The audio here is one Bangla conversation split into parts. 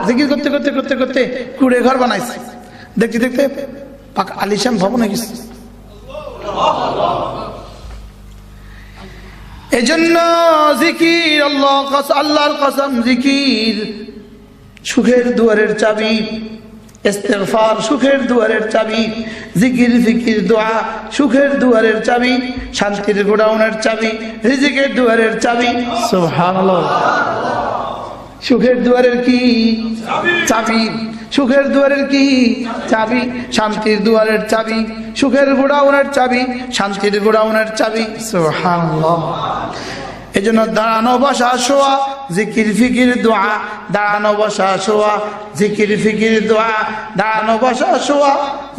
জিকির করতে করতে করতে করতে কুড়ে ঘর বানাইছে, দেখতে দেখতে পাকা আলিশান ভবন হয়ে গেছে। এজন্য জিকির, আল্লাহর কসম, জিকির সুখের দুয়ারের চাবি, ইস্তিগফার সুখের দুয়ারের চাবি, জিকির ফিকির দোয়া সুখের দুয়ারের চাবি, শান্তির গোডাউনের চাবি, রিজিকের দুয়ারের চাবি। সুবহানাল্লাহ। সুখের দুয়ারের কি চাবি? সুখের দুয়ারের কি চাবি? শান্তির দুয়ারের চাবি, সুখের গোডাউনের চাবি, শান্তির গোডাউনের চাবি। সুবহানাল্লাহ। এজন্য দাঁড়ানো বসা শোয়া জিকির ফিকির দোয়া, দাঁড়ানো বসা শোয়া জিকির ফিকির দোয়া, দাঁড়ানো বসা শোয়া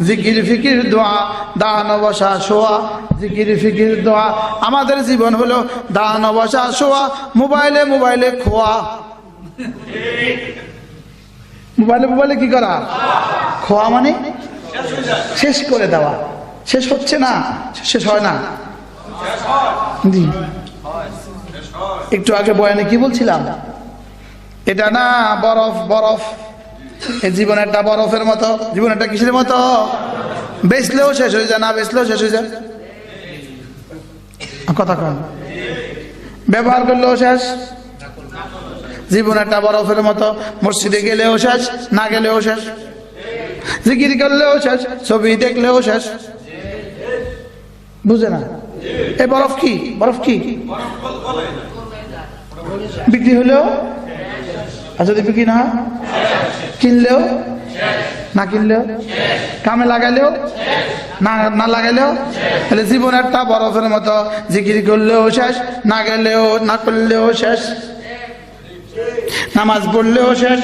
জিকির ফিকির দোয়া, দাঁড়ানো বসা শোয়া জিকির ফিকির দোয়া। আমাদের জীবন হলো দাঁড়ানো বসা শোয়া, মোবাইলে মোবাইলে খোয়া। মোবাইলে মোবাইলে কি করা? খোয়া মানে শেষ করে দেওয়া। শেষ হচ্ছে না, শেষ হয় না। জি, একটু আগে বয়ানে কি বলছিলাম? এটা না বরফ, বরফ। এই জীবনেরটা বরফের মতো। জীবনেরটা কিসের মতো? বেচলেও শেষ হয়ে যায়, না বেচলেও শেষ হয়ে যায়। কথা কন। ব্যবহার করলেও শেষ। জীবনেরটা বরফের মতো। মসজিদে গেলেও শেষ, না গেলেও শেষ। জিকির করলেও শেষ, ছবি দেখলেও শেষ। বুঝে না? এই বরফ কি? বরফ কি? বিক্রি হলেও, আর যদি বিক্রি না হয়, কিনলেও, না কিনলেও, কামে লাগাইলেও, না লাগাইলেও। তাহলে জীবন একটা বরফের মতো। জিকির করলেও শেষ, না গেলেও, না করলেও শেষ। নামাজ পড়লেও শেষ।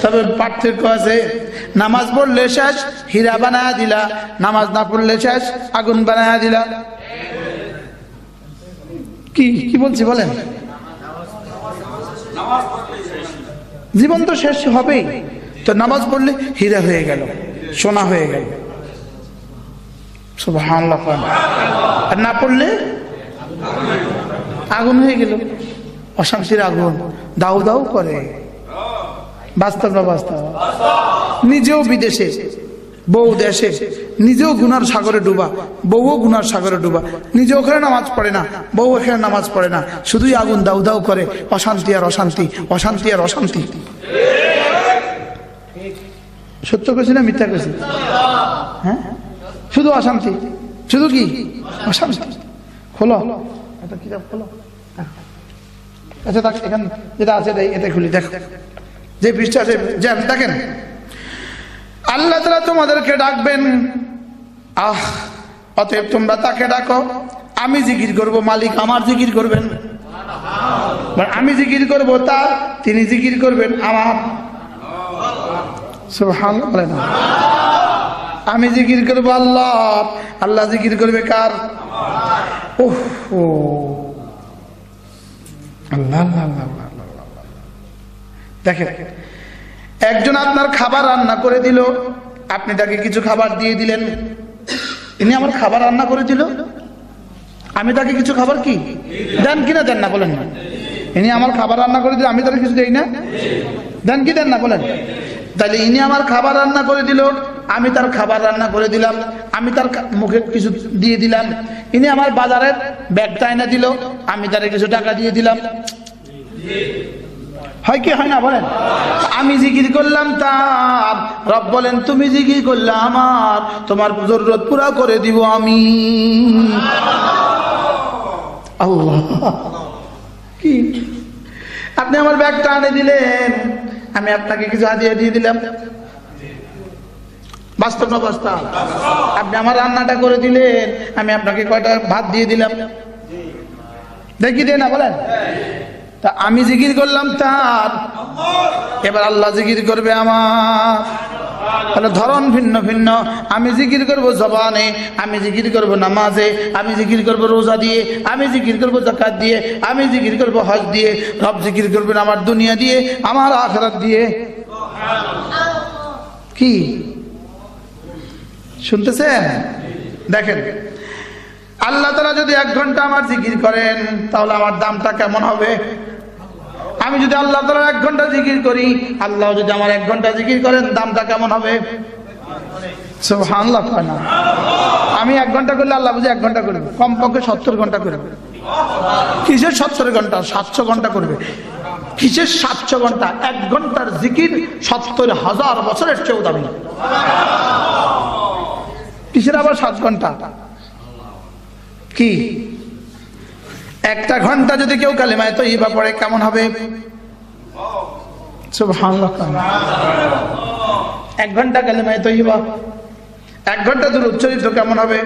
তবে পার্থক্য আছে। নামাজ পড়লে শেষ, হীরা বানায়া দিলা। নামাজ না পড়লে শেষ, আগুন বানায়া দিলা। কি কি বলছি বলেন? জীবন তো শেষ হবেই, তো নামাজ পড়লে হীরা হয়ে গেল, সোনা হয়ে গেল। সুবহানাল্লাহ। আর না পড়লে আগুন হয়ে গেল, অশান্তির আগুন দাউ দাউ করে। বাস্তব না বাস্তব? নিজেও বিদেশে, বউ দেশে, নিজেও গুনার সাগরে ডুবা, বউও গুনার সাগরে ডুবা। নিজে ওখানে নামাজ পড়ে না, বউ এখানে নামাজ পড়ে না, শুধুই আগুন দাউ দাউ করে। অশান্তি আর অশান্তি, অশান্তি আর অশান্তি। সত্য কইছি না মিথ্যা কইছি? হ্যাঁ, শুধু অশান্তি। শুধু কি অশান্তি? খোলো এটা, কিতাব খোলো। আচ্ছা দেখ, এখানে যেটা আছে এটা খুলি, দেখ যে পৃষ্ঠা আছে। দেখেন, আল্লাহ তাআলা তোমাদেরকে ডাকবেন। অতএব তোমরা তাকে ডাকো। আমি জিকির করব, মালিক আমার জিকির করবেন। আমি জিকির করব তার, তিনি জিকির করবেন আমার। সুবহানাল্লাহ। আমি জিকির করব আল্লাহ, আল্লাহ জিকির করবে কার? ওহো, আল্লাহ আল্লাহ। দেখেন, একজন আপনার খাবার রান্না করে দিল, আপনি তাকে কিছু খাবার দিয়ে দিলেন। ইনি আমার খাবার রান্না করে দিল, আমি তাকে কিছু খাবার কি দেন কিনা? দেন না বলেন না? ইনি আমার খাবার রান্না করে দিল, আমি তাকে কিছু দেই না? দেন কি দেন না বলেন? তাহলে ইনি আমার খাবার রান্না করে দিল, আমি তার খাবার রান্না করে দিলাম, আমি তার মুখে কিছু দিয়ে দিলাম। ইনি আমার বাজারের ব্যাগটা এনে দিল, আমি তার কিছু টাকা দিয়ে দিলাম। হয় কি হয় না বলেন? আমি জিকির করলাম তার, রব বলেন তুমি জিকির করলে আমার, তোমার জরুরত পুরা করে দিব আমি। আল্লাহ। কি আপনি আমার ব্যাগটা এনে দিলেন, আমি আপনাকে কিছু হাদিয়া দিয়ে দিলাম। বাস্তব না বাস্তব? আপনি আমার রান্নাটা করে দিলেন, আমি আপনাকে কয়টা ভাত দিয়ে দিলাম। দেখি দেয় না বলেন? তা আমি জিকির করলাম তার, এবার আল্লাহ জিকির করবে আমার। তাহলে ধরন ভিন্ন ভিন্ন। আমি জিকির করব জবানে, আমি জিকির করব নামাজে, আমি জিকির করব রোজা দিয়ে, আমি জিকির করব যাকাত দিয়ে, আমি জিকির করব হজ দিয়ে। রব জিকির করবেন আমার দুনিয়া দিয়ে, আমার আখিরাত দিয়ে। কি শুনতেছেন? দেখেন, আল্লাহ তাআলা যদি 1 ঘন্টা আমার জিকির করেন, তাহলে আমার দামটা কেমন হবে? আমি যদি আল্লাহ তাআলার 1 ঘন্টা জিকির করি, আল্লাহ যদি আমার 1 ঘন্টা জিকির করেন, দামটা কেমন হবে? সুবহানাল্লাহ। না, আমি 1 ঘন্টা করলে আল্লাহ বুঝে 1 ঘন্টা করবে, কমপক্ষে 70 ঘন্টা করবে। কিসের 70 ঘন্টা? 700 ঘন্টা করবে। কিসের 700 ঘন্টা? 1 ঘন্টার জিকির 70,000 বছরের চেয়েও দামি। কিসের আবার 7 ঘন্টা? কি 1টা ঘন্টা যদি কেউ কালিমায়ে তয়্যিবা পড়ে কেমন হবে? সুবহানাল্লাহ। 1 ঘন্টা কালিমায়ে তয়্যিবা, 1 ঘন্টা দুরূদ শরীফ কেমন হবে?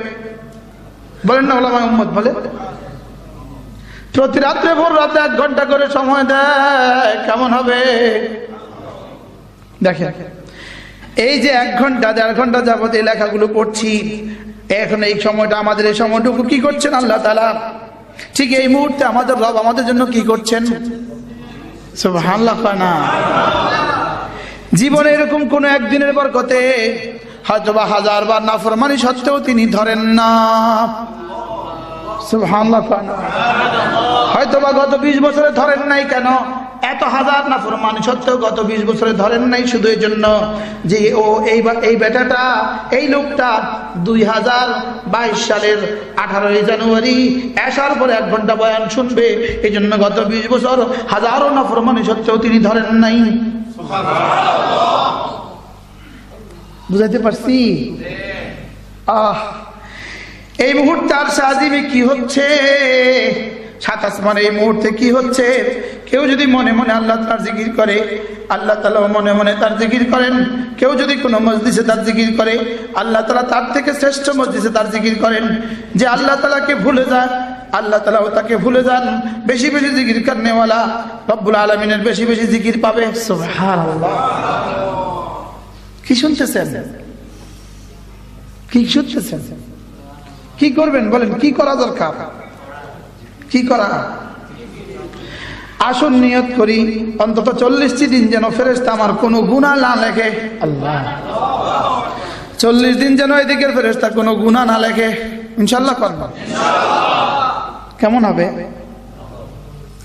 বলেন না উলামায়ে উম্মত বলে। প্রতি রাত্রে ভোর রাতে 1 ঘন্টা করে সময় দেয়, কেমন হবে? দেখেন, এই যে 1 ঘন্টা 1.5 ঘন্টা যাবত এই লেখাগুলো পড়ছি, এখন এই সময়টা আমাদের, এই সময়টুকু কি করছেন আল্লাহ তাআলা? ঠিক এই মুহূর্তে আমাদের রব আমাদের জন্য কি করছেন? সুবহানাল্লাহ। না, জীবনে এরকম কোন একদিনের বরকতে হয়তোবা 1000 বার নাফরমানি সত্ত্বেও তিনি ধরেন না। সুবহানাল্লাহ। হয়তোবা গত 20 বছরে ধরেন নাই। কেন? এত 1000 নাফরমানি সত্ত্বেও গত 20 বছরে ধরেন নাই শুধু এই জন্য যে ও এই বেটাটা, এই লোকটা 2022 সালের 18 জানুয়ারি এশার পরে 1 ঘন্টা বয়ান শুনবে, এই জন্য গত 20 বছর হাজারো নাফরমানি সত্ত্বেও তিনি ধরেন নাই। বুঝাইতে পারছি? এই মুহূর্তে আর সাজিমে কি হচ্ছে, 7 আসমানে এই মুহূর্তে কি হচ্ছে? কেউ যদি মনে মনে আল্লাহ তার জিকির করে, আল্লাহ তাআলা মনে মনে তার জিকির করেন। কেউ যদি কোনো মজলিসে তার জিকির করে, আল্লাহ তাআলা তার থেকে শ্রেষ্ঠ মজলিসে তার জিকির করেন। যে আল্লাহ তাআলাকে ভুলে যায়, আল্লাহ তাআলাও তাকে ভুলে যান। বেশি বেশি জিকির করনেওয়ালা রব্বুল আলামিনের বেশি বেশি জিকির পাবে। সুবহানাল্লাহ। কি শুনতেছেন? কি শুনতেছেন? কি করবেন বলেন? কি করা দরকার? কি করা? আসুন নিয়ত করি অন্তত 40টি দিন যেন ফেরেশতা আমার কোনো গুনাহ না লেখে। আল্লাহ, 40 দিন যেন এদিকের ফেরেশতা কোনো গুনাহ না লেখে। ইনশাআল্লাহ করব। কেমন হবে?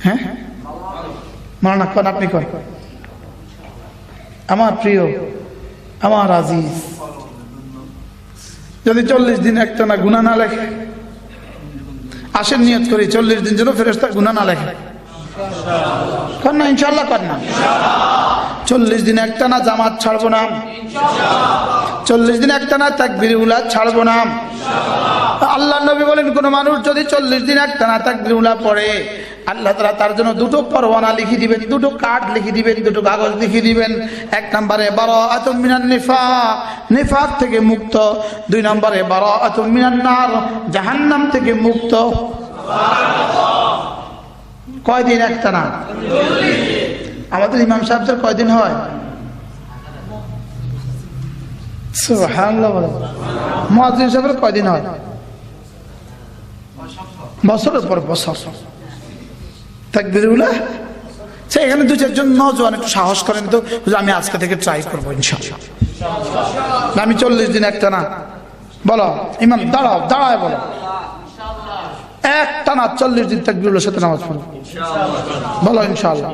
হ্যাঁ, মানা কোন আপনি কর। আমার প্রিয়, আমার আজিজ, যদি 40 দিন একটা না গুনাহ না লেখে, আসেন নিয়ত করি 40 দিন যেন ফেরেশতা গুনাহ না লেখে। কর না? ইনশাআল্লাহ কর না। 40 দিন একটা না জামাত ছাড়বো না, 40 দিন একটা না তাকবীর উলা ছাড়বো না। আল্লাহ নবী বলেন, কোন মানুষ যদি 40 দিন একটা না তাকবীর উলা পড়ে, আল্লাহ তাআলা তার জন্য 2টো পরওয়ানা লিখে দিবেন, 2টো কার্ড লিখে দিবেন, 2টো কাগজ লিখে দিবেন। 1 নম্বরে বারাআতুম মিনান নিফাক, নিফাক থেকে মুক্ত। 2 নম্বরে বারাআতুম মিনান নার, জাহান্নাম থেকে মুক্ত। কয়দিন একটা না? আমাদের ইমাম সাহেবদের কয়দিন হয়? সুবহানাল্লাহ। মুয়াজ্জিন সাহেবের কয়দিন হয়? বছরের পর বছর তাকবীরুল্লাহ। সে এখানে 2-4 জন নওজোয়ান একটু সাহস করেন তো, আমি আজকে থেকে ট্রাই করবো ইনশাআল্লাহ। আমি 40 দিন একটা না। বলো ইমাম, দাঁড়াও, দাঁড়ায় বলো, একটা না 40 দিন তাকবীরুল্লাহর সাথে নামাজ পড়ো। বলো ইনশাআল্লাহ।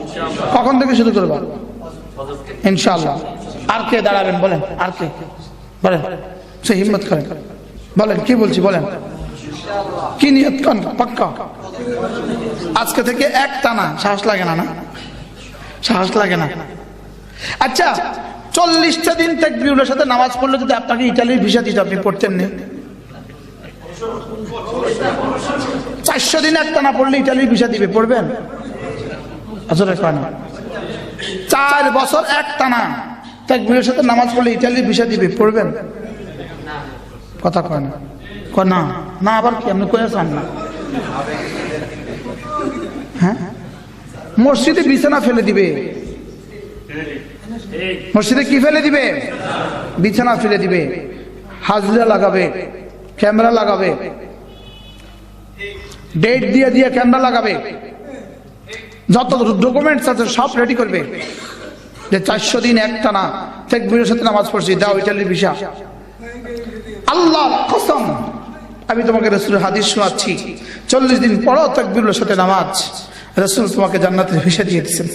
কখন থেকে শুরু করবা? ইনশাআল্লাহ। আর কে দাঁড়াবেন বলেন? আর কে বলেন? সে হিম্মত করেন, বলেন কি বলছি বলেন। কি নিয়ত করেন? পাক্কা আজকে থেকে একটা না। সাহস লাগে না? না সাহস লাগে না? আচ্ছা, 40টা দিন তাকবীরুল্লাহর সাথে নামাজ পড়লে যদি আপনাকে ইতালির ভিসা দিত, আপনি পড়তেন না? 400 দিন একটা না পড়লে ইতালির ভিসা দিবে, পড়বেন? আসলে কয় না? 4 বছর একটা না তাকবীরের সাথে নামাজ পড়লে ইতালির ভিসা দিবে, পড়বেন? কথা কয় না? কয় না। না আবার কি আপনি কয়ে চান না? হ্যাঁ, মসজিদে বিছানা ফেলে দিবে। মসজিদে কি ফেলে দিবে? বিছানা ফেলে দিবে, হাজরা লাগাবে, ক্যামেরা লাগাবে, ডেট দিয়ে দিয়ে ক্যামেরা লাগাবে, যত ডকুমেন্টস আছে সব রেডি করবে যে 400 দিন একটা না তাকবীরের সাথে নামাজ পড়ছি, দাও ইতালির ভিসা। আল্লাহর কসম, আমি তোমাকে রাসূলের হাদিস শোনাচ্ছি, 40 দিন পড়ো তাকবীরের সাথে নামাজ, রাসূল তোমাকে জান্নাতের ভিসা দিয়ে দিয়েছেন।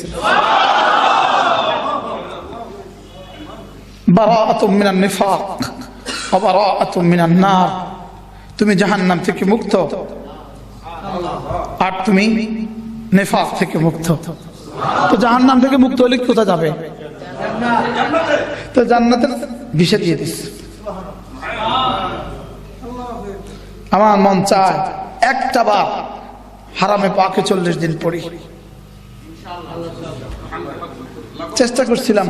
বারাআতুম মিনান নিফাক ওয়া বারাআতুম মিনান নার, তুমি জাহান্নাম থেকে মুক্ত আর তুমি নিফাক থেকে মুক্ত। তো জাহান্নাম থেকে মুক্ত হলে কোথায় যাবে? তো জান্নাতের ভিসা দিয়ে দিচ্ছে। আমার মন চায় একটা বার হারামে পাকে 40 দিন পড়ি। চেষ্টা করছিলাম,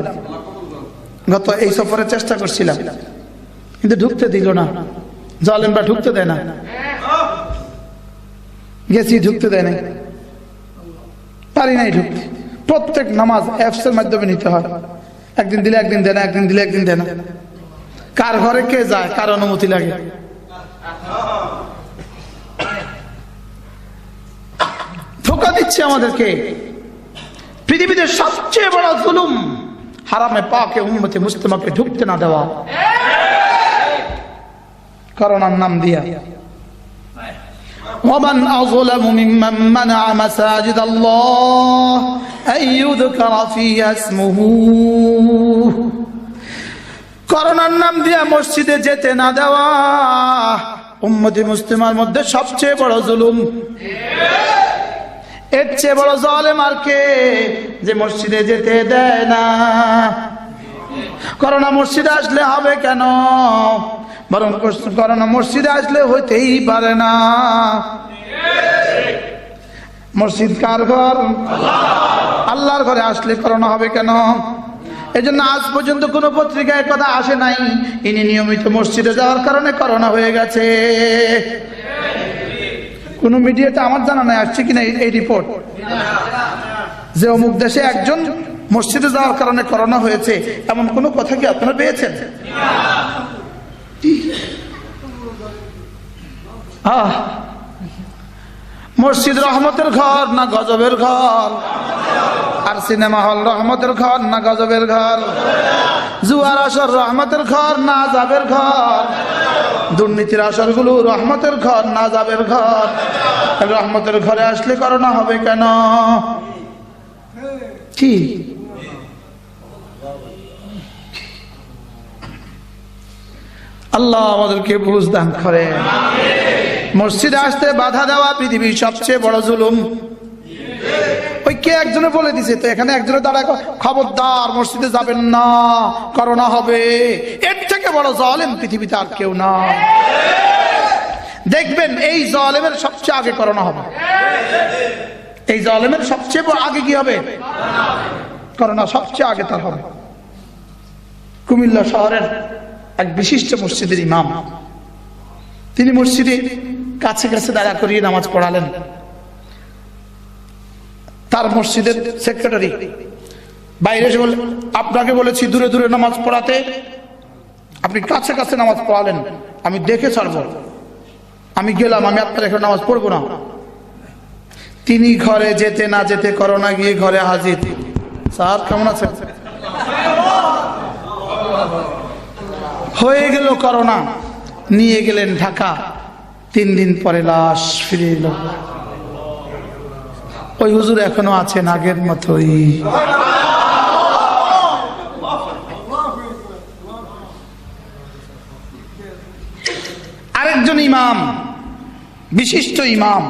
গত এই সফরে চেষ্টা করছিলাম, কিন্তু ঢুকতে দিল না, জালেমরা ঢুকতে দেয় না। গেছি, ঢুকতে দেয় না, পারি নাই ঢুকতে। প্রত্যেক নামাজ অ্যাপস এর মাধ্যমে নিতে হয়, একদিন দিলে একদিন দেয় না, একদিন দিলে একদিন দেয় না। কার ঘরে কে যায়, কার অনুমতি লাগে? ধোঁকা দিচ্ছে আমাদেরকে। পৃথিবীতে সবচেয়ে বড় জুলুম হারামে পাকে উম্মতে মুসলিমাকে ঢুকতে না দেওয়া, করোনার নাম দিয়া। ومن أظلم ممن منع مساجد الله أن يذكر فيها اسمه, করোনার নাম দিয়া মসজিদে যেতে না দেওয়া উম্মতে মুসলিমার মধ্যে সবচেয়ে বড় জুলুম। এর চেয়ে বড় জালেম আর কে, যে মসজিদে যেতে দেয় না। করোনা মসজিদে আসলে হবে কেন? বরং করোনা মসজিদে আসলে হইতেই পারে না। মসজিদ কার ঘর? আল্লাহর ঘরে আসলে করোনা হবে কেন? এই জন্য আজ পর্যন্ত কোন পত্রিকায় কথা আসে নাই ইনি নিয়মিত মসজিদে যাওয়ার কারণে করোনা হয়ে গেছে। কোন মিডিয়াতে আমার জানা নাই আসছে কিনা এই রিপোর্ট, যে অমুক দেশে একজন মসজিদে যাওয়ার কারণে করোনা হয়েছে, এমন কোন কথা কি আপনারা পেয়েছেন? মসজিদ রহমতের ঘর না গজবের ঘর? আর সিনেমা হল রহমতের ঘর না গজবের ঘর? জুয়ার আসর রহমতের ঘর না আযাবের ঘর? দুর্নীতির আসর গুলো রহমতের ঘর না আযাবের ঘর? রহমতের ঘরে আসলে করোনা হবে কেন? কি আল্লাহ আমাদেরকে বুঝ দান করে। মসজিদে আসতে বাধা দেওয়া পৃথিবীর সবচেয়ে বড় জুলুম। ওই কে একজনে বলে দিছে, তো এখানে একজনে দাঁড়ায় খবরদার মসজিদে যাবেন না, করোনা হবে। এর থেকে বড় জালেম পৃথিবীতে আর কেউ না। দেখবেন এই জালেমের সবচেয়ে আগে করোনা হবে। এই জালেমের সবচেয়ে আগে কি হবে? করোনা সবচেয়ে আগে তার হবে। কুমিল্লা শহরের এক বিশিষ্ট মসজিদের ইমাম, তিনি মসজিদে কাছে কাছে দাঁড়া করিয়ে নামাজ পড়ালেন। তার মসজিদের সেক্রেটারি বাইরে এসে বলে, আপনাকে বলেছি দূরে দূরে নামাজ পড়াতে, আপনি কাছে কাছে নামাজ পড়ালেন, আমি দেখে ছাড়বো। আমি গেলাম, আমি আপনার এখানে নামাজ পড়বো না। তিনি ঘরে যেতে না যেতে করোনা গিয়ে ঘরে হাজির। স্যার কেমন আছেন? হয়ে গেল করোনা, নিয়ে গেলেন ঢাকা। 3 দিন পরে লাশ ফিরে এলো। ওই হুজুর এখনো আছেন আগের মতোই। আরেকজন ইমাম, বিশিষ্ট ইমাম,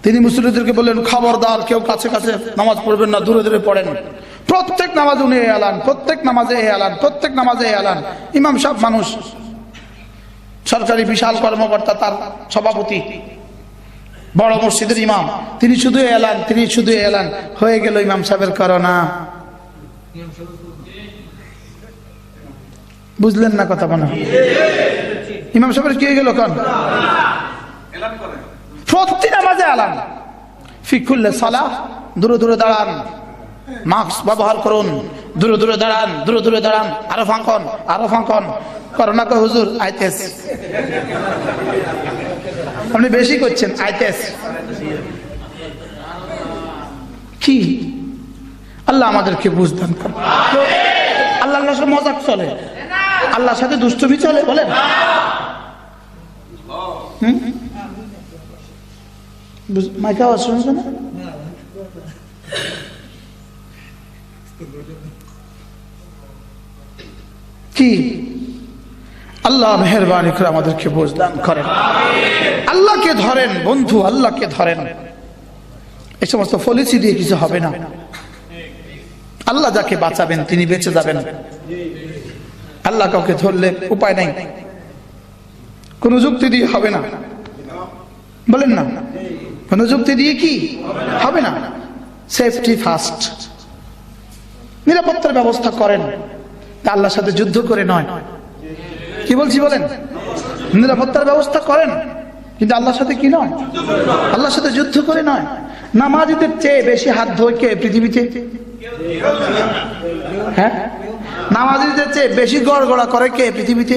তিনি মুসল্লিদেরকে বললেন, খবরদার কেউ কাছে কাছে নামাজ পড়বেন না, দূরে দূরে পড়েন। প্রত্যেক নামাজ উনি এলান, প্রত্যেক নামাজে এলান, প্রত্যেক নামাজে এলান। ইমাম সাহেব মানুষ, সরকারি বিশাল কর্মকর্তা, তার সভাপতি, বড় মসজিদের ইমাম, তিনি শুধু এলান, তিনি শুধু এলান। হয়ে গেল ইমাম সাহেবের করোনা। বুঝলেন না কথা? মনে ইমাম সাহেবের কি হয়ে গেল? কারণ প্রতি নামাজে এলান, ফিকুল্লে সালাহ, দূরে দূরে দাঁড়ান, মাস্ক ব্যবহার করুন, দূরে দূরে দাঁড়ান, দূরে দূরে দাঁড়ান, আরো ফাঁকন, আরো ফাঁকন। করোনা কয় হুজুর আইতেস, আপনি বেশি করছেন, আইতেস। কি আল্লাহ আমাদেরকে বুঝদান করেন। আল্লাহর সাথে মজাক চলে, আল্লাহর সাথে দুষ্টুমি চলে, বলেন? মাইকা আওয়াজ শুনছে না? কি আল্লাহ মেহেরবানি করে আমাদেরকে বুঝদান করেন। আল্লাহকে ধরেন বন্ধু, আল্লাহকে ধরেন। এই সমস্ত পলিসি দিয়ে কিছু হবে না। আল্লাহ যাকে বাঁচাবেন তিনি বেঁচে যাবেন। আল্লাহ কাউকে ধরলে উপায় নাই, কোন যুক্তি দিয়ে হবে না। বলেন না, কোন যুক্তি দিয়ে কি হবে না। সেফটি ফার্স্ট, নিরাপত্তার ব্যবস্থা করেন। আল্লাহর সাথে যুদ্ধ করে নয়, কি বলছি বলেন, নিরাপত্তার ব্যবস্থা করেন, কিন্তু আল্লাহর সাথে কি নয়, আল্লাহর সাথে যুদ্ধ করে নয়। নামাজিদের চেয়ে বেশি হাত ধোয় কে পৃথিবীতে? হ্যাঁ, নামাজিদের চেয়ে বেশি গড়গড়া করে কে পৃথিবীতে?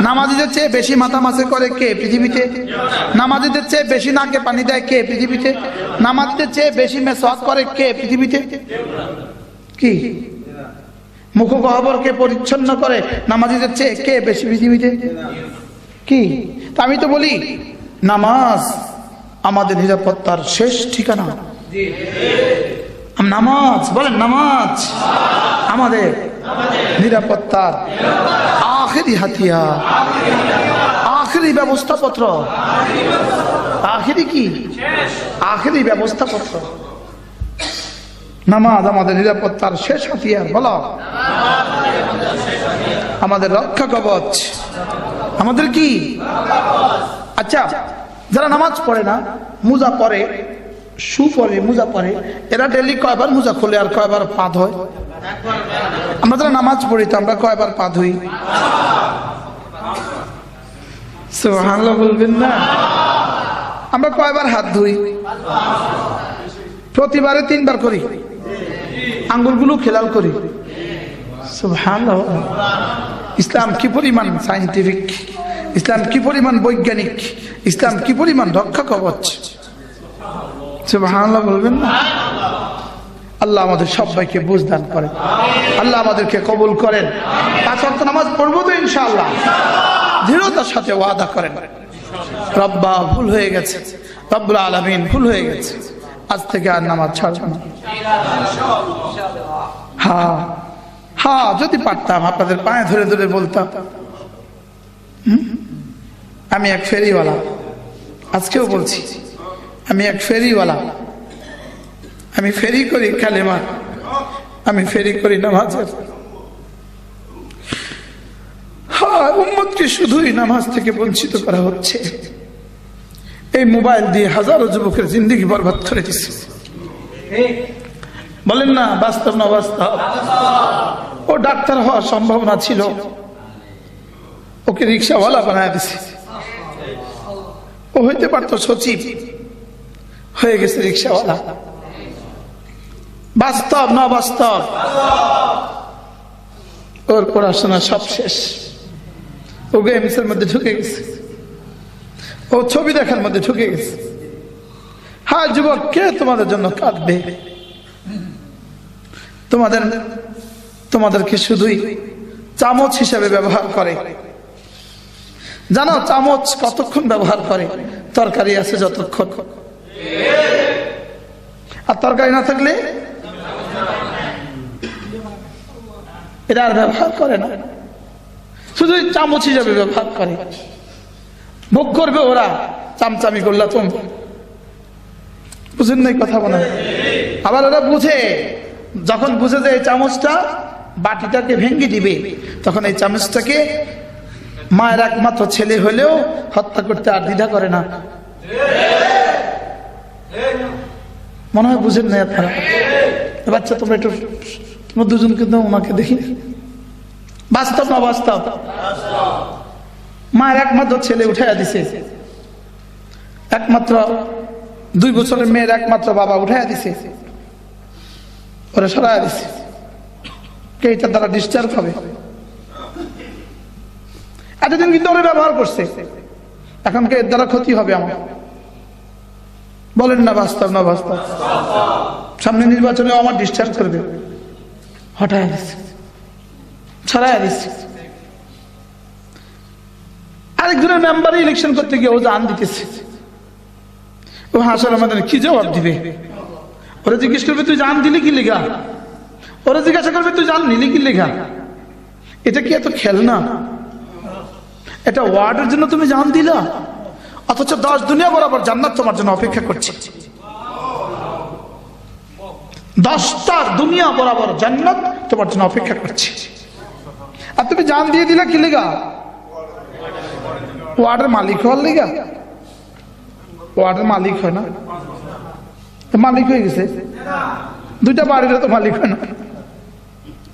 নামাজিদের চেয়ে বেশি মাথা মাছে করে কে পৃথিবীতে? নামাজিদের চেয়ে বেশি নাকে পানি দেয় কে পৃথিবীতে? নামাজিদের চেয়ে বেশি মেসওয়াক করে কে পৃথিবীতে? কি মুখগহ্বরকে পরিচ্ছন্ন করে নামাজিদের চেয়ে কে বেশি পৃথিবীতে? কি? আমি তো বলি নামাজ আমাদের নিরাপত্তার শেষ ঠিকানা। নামাজ, বলেন নামাজ আমাদের নিরাপত্তার আখেরি হাতিয়ার, আখেরি ব্যবস্থাপত্র। আখেরি কি? আখেরি ব্যবস্থাপত্র। নামাজ আমাদের নিরাপত্তার শেষ হাতিয়ার। বলো, আমাদের রক্ষা কবচ, আমাদের কি? আচ্ছা, যারা নামাজ পড়ে না, মুজা পরে, শু পরে, মুজা পরে, এরা ডেলি কয়বার মুজা খোলে আর কয়বার পা ধোয়? আমরা যারা নামাজ পড়ি তো আমরা কয়বার পা ধুই? সুবহানাল্লাহ বলবেন না? আমরা কয়বার হাত ধুই? প্রতিবারে 3 বার করি। আঙ্গুলগুলো খেলাল করি। সুবহানাল্লাহ। ইসলাম কি পরিমাণ সায়েন্টিফিক, ইসলাম কি পরিমাণ বৈজ্ঞানিক, ইসলাম কি পরিমাণ রক্ষা কবচ। সুবহানাল্লাহ বলবেন না? আল্লাহ আমাদের সবাইকে বুঝদান করেন, আল্লাহ আমাদেরকে কবুল করেন। 5 ওয়াক্ত নামাজ পড়বো তো ইনশাআল্লাহ, দৃঢ়তার সাথে ওয়াদা করেন। রব্বা ভুল হয়ে গেছে, রব্বুল আলামিন ভুল হয়ে গেছে, আজ থেকে আর নামাজ ছাড়বো না। হ্যাঁ হ্যাঁ, যদি পারতাম আপনাদের পায়ে ধরে ধরে বলতাম, আমি এক ফেরিওয়ালা, আজকেও বলছি আমি এক ফেরিওয়ালা, আমি ফেরি করি কালেমা, আমি ফেরি করি নামাজের। হ্যাঁ, উম্মতকে শুধুই নামাজ থেকে বঞ্চিত করা হচ্ছে। এই মোবাইল দিয়ে হাজারো যুবকের জিন্দেগি বরবাদ করে দিচ্ছে। বলেন না বাস্তব না বাস্তব? ও ডাক্তার হওয়ার সম্ভাবনা ছিল, ওকে রিক্সাওয়ালা বানায় দিছে। ও হইতে পারতো সচিব, হয়ে গেছে রিক্সাওয়ালা। বাস্তব না বাস্তব? ওর পড়াশোনা সব শেষ, ও গেমসের মধ্যে ঢুকে গেছে, ও ছবি দেখার মধ্যে ঢুকে গেছে। হ্যাঁ যুবক, কে তোমাদের জন্য কাঁদবে? তোমাদেরকে শুধুই চামচ হিসাবে ব্যবহার করে। জানো চামচ কতক্ষণ ব্যবহার করে? তরকারি আছে যতক্ষণ, আর তরকারি না থাকলে এরা আর ব্যবহার করে না, শুধু চামচ হিসাবে ব্যবহার করে। ভোগ করবে ওরা, চামচামি করলা তুমি, বুঝেন নাই কথা বলে? আবার ওরা বুঝে, যখন বুঝে যে এই চামচটা বাটিটাকে ভেঙে দিবে, তখন এই চামচটাকে মায়ের একমাত্র ছেলে হলেও হত্যা করতে আর দ্বিধা করে না। মনে হয় বুঝেন না আপনারা? বাচ্চা তোমরা একটু দুজন কিন্তু ওনাকে দেখি, বাস্তব না বাস্তব? মায়ের একমাত্র ছেলে উঠাইয়া দিছে, একমাত্র 2 বছরের মেয়ের একমাত্র বাবা উঠাইয়া দিছে, ওরা সরাইয়া দিছে। কে এটার দ্বারা ডিসচার্জ হবে? এতদিন কিন্তু ওরা ব্যবহার করছে, এখন কে এর দ্বারা ক্ষতি হবে আমার? বলেন না বাস্তব না বাস্তব? সামনে নির্বাচনে আমার ডিসচার্জ করবে, হঠাৎ দিচ্ছে, ছড়াইয়া দিচ্ছে। আরেকজনের মেম্বার ইলেকশন করতে গিয়ে ও জান দিতেছে, ও হাসার আমাদের কি জবাব দিবে? ওরা জিজ্ঞেস করবে তুই জান দিলি কি লেখা, ওরা জিজ্ঞাসা করবে তুই জান নিলি কি লেখা। এটা কি এত খেলনা? এটা ওয়ার্ডের জন্য তুমি জান দিলা, অথচ 10 দুনিয়া বরাবর জান্নাত তোমার জন্য অপেক্ষা করছে। 10টা দুনিয়া বরাবর জান্নাত তোমার জন্য অপেক্ষা করছে, আর তুমি জান দিয়ে দিলা কি লেগা? ওয়ার্ডের মালিক হওয়ার লেগা। ওয়ার্ডের মালিক হয় না, মালিক হয়ে গেছে। 2টা বাড়ির তো মালিক হয় না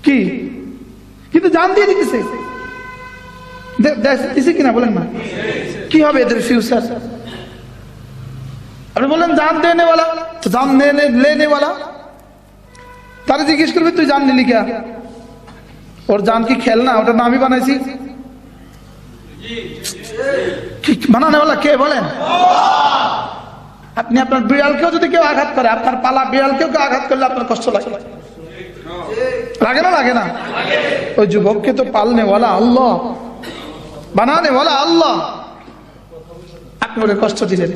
কি, কিন্তু জান দিয়ে দিতেছে। দিছে কিনা বলেন না? কি হবে এদের ফিউচার? আপনি বলেন জান দেনে वाला, তো জান लेने वाला তারা জিজ্ঞেস করবে তুই জান নিলি क्या? ওর জান কি খেলনা? ওটা নামই বানাইছি। বানানে वाला কে বলেন? আপনি আপনার বিড়ালকেও যদি কেউ আঘাত করে, আপনার পালা বিড়ালকেও কেউ আঘাত করলে আপনার কষ্ট লাগে, লাগে না? লাগে না? ওই যুবককে তো পালনে वाला আল্লাহ, বানানে वाला আল্লাহ, আপনি ওরে কষ্ট দিলেন।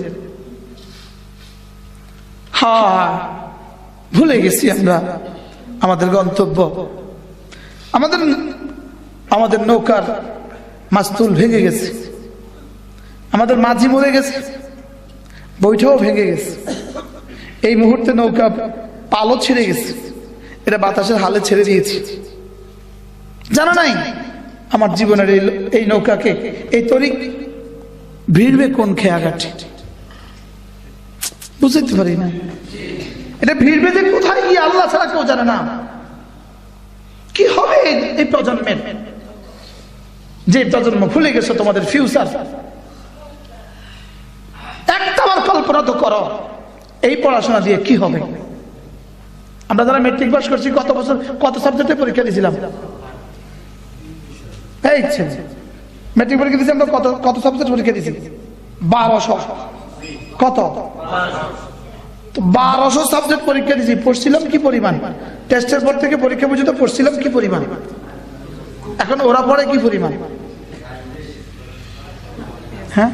হ্যাঁ, ভুলে গেছি আমরা আমাদের গন্তব্য। আমাদের নৌকার মাস্তুল ভেঙে গেছে, আমাদের মাঝি মরে গেছে, বৈঠাও ভেঙে গেছে। এই মুহূর্তে নৌকা পালও ছেড়ে গেছে, এটা বাতাসের হালে ছেড়ে দিয়েছি। জানা নাই আমার জীবনের এই নৌকাকে, এই তরিক ভিড়বে কোন খেয়াঘাটে, বুঝতে পারি না। এটা ভিড়বে যে কোথায় গিয়ে, আল্লাহ ছাড়া কেউ জানে না। কি হবে এই প্রজন্মের? যে প্রজন্ম ভুলে গেছো তোমাদের ফিউচার, একটাবার কল্পনা তো করো এই পড়াশোনা দিয়ে কি হবে। আমরা যারা মেট্রিক পাস করছি, কত বছর কত সাবজেক্টে পরীক্ষা দিয়েছিলাম? এই মেট্রিক পরীক্ষা দিয়েছি আমরা, কত সাবজেক্ট পরীক্ষা দিয়েছি? 1200। কত? 1200 সাবজেক্ট পরীক্ষা দিয়েছি। পড়ছিলাম কি পরিমাণ? টেস্টের পর থেকে পরীক্ষা পর্যন্ত পড়ছিলাম কি পরিমাণ? এখন ওরা পড়ে কি পরিমাণ? হ্যাঁ,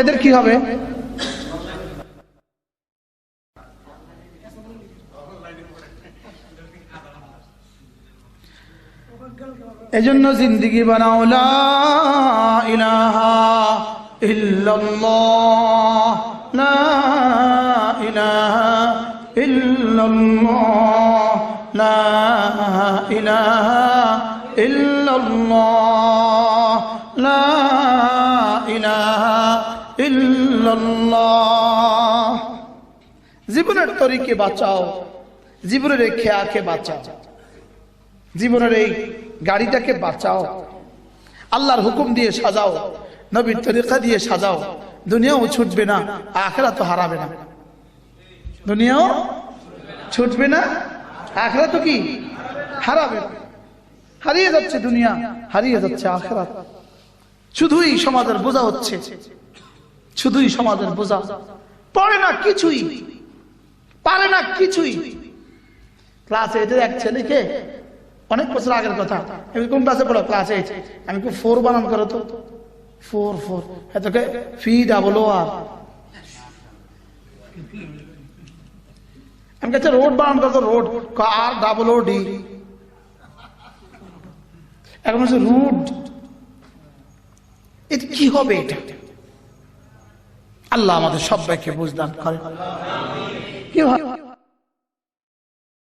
এদের কি হবে? এজন্য জিন্দেগি বানাও লা ইলাহা ইল্লাল্লাহ, লা ইলাহা ইল্লাল্লাহ, লা ইলাহা ইল্লাল্লাহ, লা ইলাহা ইল্লাল্লাহ। জীবনের তরিকে বাঁচাও, জীবনের এই খেয়াকে বাঁচাও, জীবনের এই গাড়িটাকে বাঁচাও, আল্লাহর হুকুম দিয়ে সাজাও, নবীর তরিকা দিয়ে সাজাও। দুনিয়াও ছুটবে না, আখিরাত তো হারাবে না। দুনিয়াও ছুটবে না, আখিরাত তো কি হারাবে না। হারিয়ে যাচ্ছে দুনিয়া, হারিয়ে যাচ্ছে আখিরাত। শুধুই সমাজের বোঝা হচ্ছে, শুধুই সমাজের বোঝা। পড়ে না কিছুই, পারে না কিছুই। ক্লাস 8 এক ছেলেকে, অনেক বছর আগের কথা, আমি কোন ক্লাসে পড়ো? ক্লাস 8। আমি 4 বানান করো তো, 4 এতকে ফি ডাবল ও আর। আমি কাছে রোড বানান করতো, রোড আর ডাবল ও ডি, এখন হচ্ছে রুড। এটা কি হবে? এটা আল্লাহ আমাদের সবাইকে বুঝদান করে। কি হয়?